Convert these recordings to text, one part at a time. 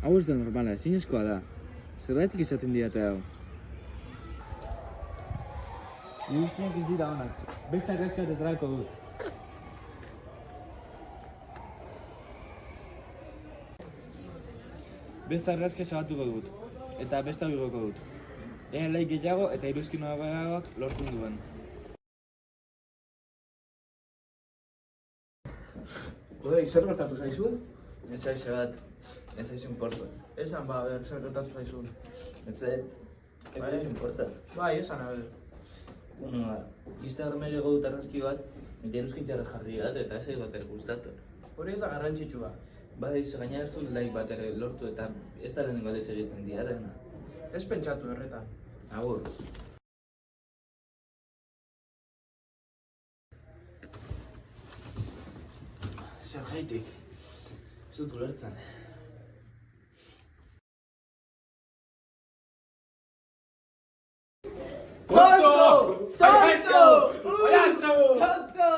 Hau ez da normala, ezinezkoa da. Zergatik izaten didate hau? Irustiak ez dira onak. Beste argazki bat etrako dut. Beste argazkia zabatuko dut. Eta beste hau igoko dut. Ea like gehiago eta iruzkin nagoak lortu duen. Odei, zer gertatu zaizu? Ez aize bat. Ez aize importa. Esan, zer gertatu zaizun. Ez aize. Ez aize importa. Bai, esan, Bueno, Instagramen ego dut argazki bat, eta iruzkin txarra jarri bat, eta ez bat ere gustatu. Hori ez da garrantzitsua. Bai, gaina ez du like bat ere lortu, eta ez da lehenengo aldiz egiten dira dena. Ez pentsatu erretan. Agur. Zer gaitik? Ez dut ulertzen. ¡Tonto! ¡Tonto! ¡Tonto!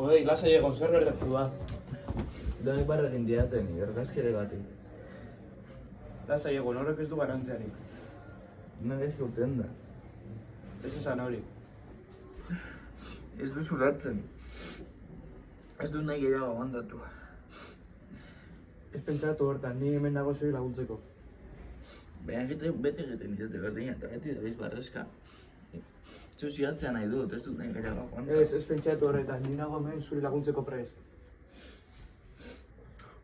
Odei, lasai egon, zer gertatu da. Donek barra egin diaten, argazki ere batik. Lasai egon, horrek ez du garantziarik. Nire ez gauten da. Ez esan hori. Ez du zuratzen. Ez du nahi gehiago agondatu. Ez pentsatu hortan, ni hemen nago zoi laguntzeko. Baina beti egiten ditate berdina, eta beti da biz barrezka. Zuziatzea nahi dut, ez dut nahi gehiago agondatu. Ez pentsatu horretan, ni nago hemen zuri laguntzeko prest.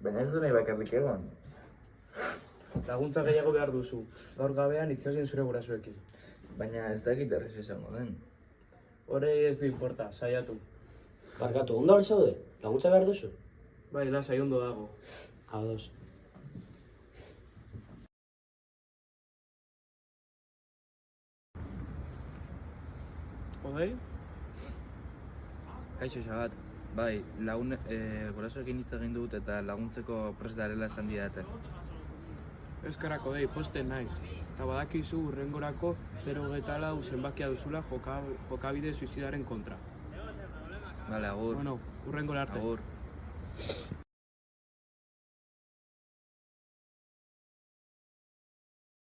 Baina ez du nahi bakarrik egon. Laguntza gehiago behar duzu. Gaur gabean itzazien zure gurasoekin. Baina ez dakit errez izango den. Horrei ez du importa, saiatu. Barkatu, ondo hori zaude? Laguntza behar duzu? Bai, lasai ondo dago. Ados. Odei? Kaixo Xabat, bai, gurasoekin hitz egin dut eta laguntzeko prest darela esan didate. Eskerrak odei, posten naiz. Eta badakizu hurrengorako 0,4 zenbakia duzula jokabide suizidaren kontra. Bale, agur. Bueno, hurrengora arte. Agur.